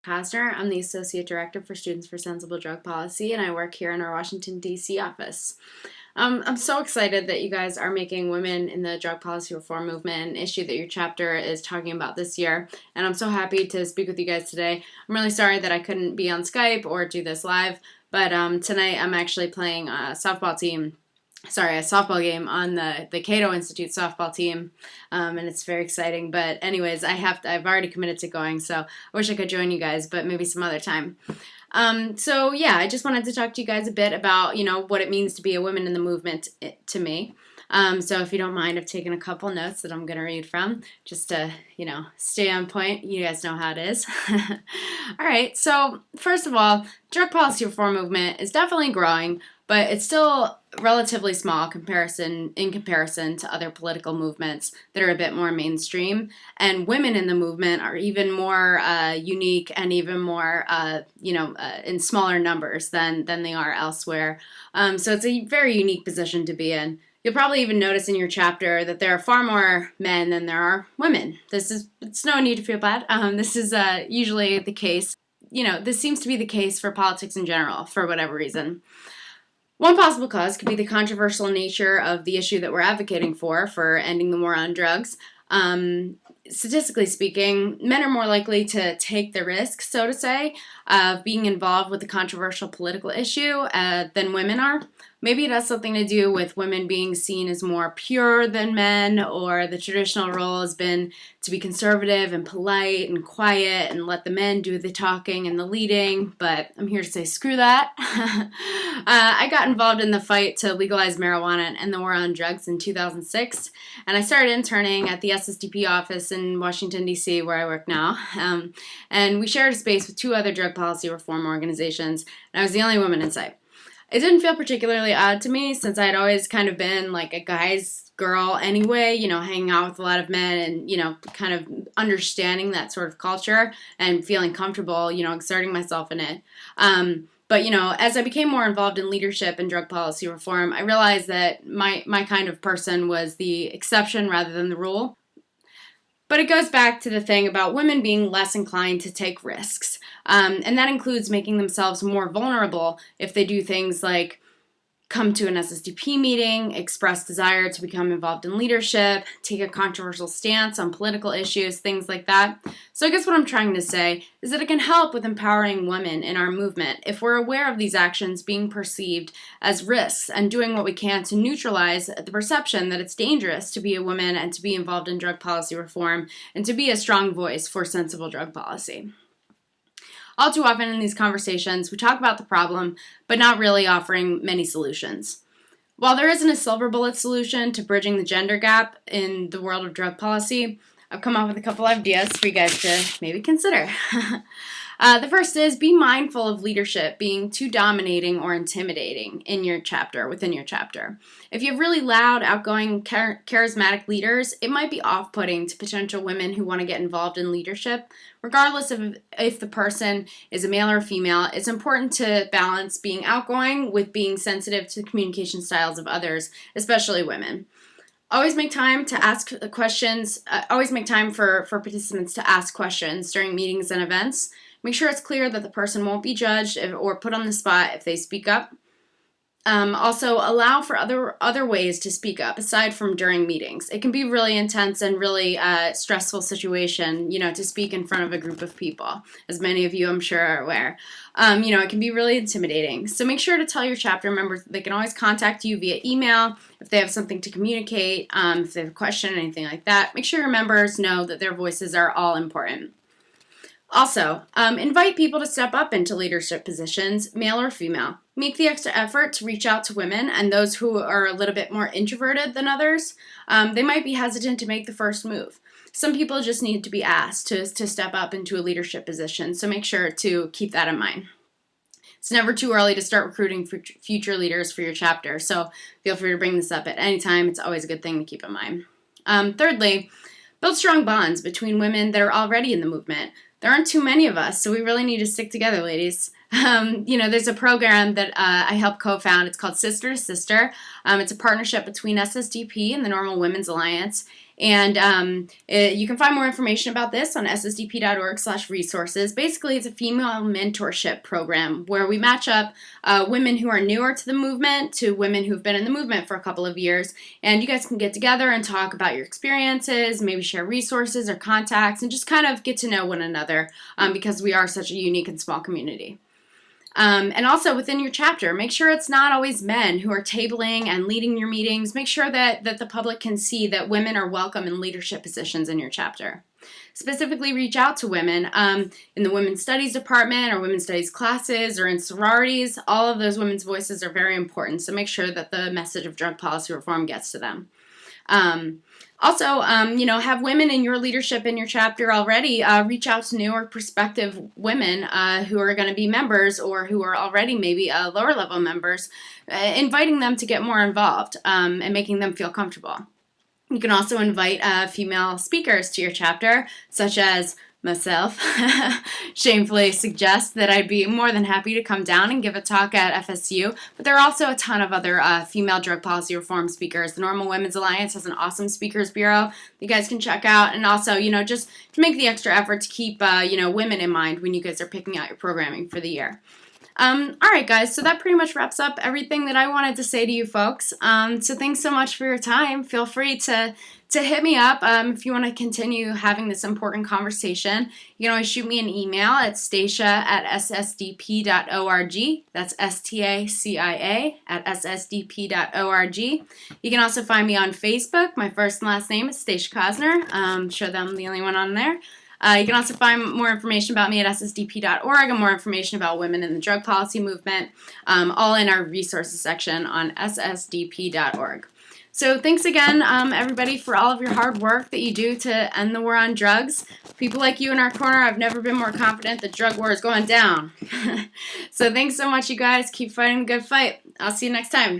Cosner. I'm the Associate Director for Students for Sensible Drug Policy, and I work here in our Washington, D.C. office. I'm so excited that you guys are making women in the drug policy reform movement an issue that your chapter is talking about this year, and I'm so happy to speak with you guys today. I'm really sorry that I couldn't be on Skype or do this live, but tonight I'm actually playing a softball game on the Cato Institute softball team, and it's very exciting. But anyways, I've already committed to going, so I wish I could join you guys, but maybe some other time. So yeah, I just wanted to talk to you guys a bit about, what it means to be a woman in the movement to me. So if you don't mind, I've taken a couple notes that I'm going to read from, just to, stay on point. You guys know how it is. All right, so first of all, drug policy reform movement is definitely growing, but it's still relatively small in comparison to other political movements that are a bit more mainstream. And women in the movement are even more unique and even more, in smaller numbers than they are elsewhere. So it's a very unique position to be in. You'll probably even notice in your chapter that there are far more men than there are women. It's no need to feel bad. This is usually the case. This seems to be the case for politics in general, for whatever reason. One possible cause could be the controversial nature of the issue that we're advocating for ending the war on drugs. Statistically speaking, men are more likely to take the risk, so to say, of being involved with a controversial political issue than women are. Maybe it has something to do with women being seen as more pure than men, or the traditional role has been to be conservative and polite and quiet and let the men do the talking and the leading, but I'm here to say screw that. I got involved in the fight to legalize marijuana and the war on drugs in 2006, and I started interning at the SSDP office in Washington, D.C., where I work now, and we shared a space with two other drug policy reform organizations, and I was the only woman in sight. It didn't feel particularly odd to me, since I had always kind of been like a guy's girl anyway, hanging out with a lot of men and, kind of understanding that sort of culture and feeling comfortable, exerting myself in it. But, as I became more involved in leadership and drug policy reform, I realized that my kind of person was the exception rather than the rule. But it goes back to the thing about women being less inclined to take risks. And that includes making themselves more vulnerable if they do things like come to an SSDP meeting, express desire to become involved in leadership, take a controversial stance on political issues, things like that. So I guess what I'm trying to say is that it can help with empowering women in our movement if we're aware of these actions being perceived as risks and doing what we can to neutralize the perception that it's dangerous to be a woman and to be involved in drug policy reform and to be a strong voice for sensible drug policy. All too often in these conversations, we talk about the problem, but not really offering many solutions. While there isn't a silver bullet solution to bridging the gender gap in the world of drug policy, I've come up with a couple ideas for you guys to maybe consider. The first is be mindful of leadership being too dominating or intimidating in your chapter, within your chapter. If you have really loud, outgoing, charismatic leaders, it might be off-putting to potential women who want to get involved in leadership. Regardless of if the person is a male or female, it's important to balance being outgoing with being sensitive to the communication styles of others, especially women. Always make time to ask questions. Always make time for participants to ask questions during meetings and events. Make sure it's clear that the person won't be judged or put on the spot if they speak up. Also, allow for other ways to speak up aside from during meetings. It can be really intense and really stressful situation, to speak in front of a group of people, as many of you I'm sure are aware. It can be really intimidating. So make sure to tell your chapter members they can always contact you via email if they have something to communicate, if they have a question, anything like that. Make sure your members know that their voices are all important. Also, invite people to step up into leadership positions, male or female. Make the extra effort to reach out to women and those who are a little bit more introverted than others. They might be hesitant to make the first move. Some people just need to be asked to step up into a leadership position, so make sure to keep that in mind. It's never too early to start recruiting future leaders for your chapter, so feel free to bring this up at any time. It's always a good thing to keep in mind. Thirdly, build strong bonds between women that are already in the movement. There aren't too many of us, so we really need to stick together, ladies. There's a program that I helped co-found. It's called Sister to Sister. It's a partnership between SSDP and the Normal Women's Alliance. And you can find more information about this on ssdp.org/resources. Basically, it's a female mentorship program where we match up women who are newer to the movement to women who've been in the movement for a couple of years. And you guys can get together and talk about your experiences, maybe share resources or contacts, and just kind of get to know one another because we are such a unique and small community. And also within your chapter, make sure it's not always men who are tabling and leading your meetings. Make sure that the public can see that women are welcome in leadership positions in your chapter. Specifically reach out to women in the women's studies department or women's studies classes or in sororities. All of those women's voices are very important, so make sure that the message of drug policy reform gets to them. Also, have women in your leadership in your chapter already reach out to new or prospective women who are going to be members or who are already maybe lower level members, inviting them to get more involved and making them feel comfortable. You can also invite female speakers to your chapter, such as myself. Shamefully suggest that I'd be more than happy to come down and give a talk at FSU, but there are also a ton of other female drug policy reform speakers. The Normal Women's Alliance has an awesome speakers bureau you guys can check out, and also, just to make the extra effort to keep, women in mind when you guys are picking out your programming for the year. All right, guys, so that pretty much wraps up everything that I wanted to say to you folks. So thanks so much for your time. Feel free to hit me up if you want to continue having this important conversation. You can always shoot me an email at stacia@ssdp.org. That's STACIA@ssdp.org. You can also find me on Facebook. My first and last name is Stacia Cosner. I'm sure that I'm the only one on there. You can also find more information about me at ssdp.org and more information about women in the drug policy movement, all in our resources section on ssdp.org. So thanks again, everybody, for all of your hard work that you do to end the war on drugs. People like you in our corner, I've never been more confident the drug war is going down. So thanks so much, you guys. Keep fighting the good fight. I'll see you next time.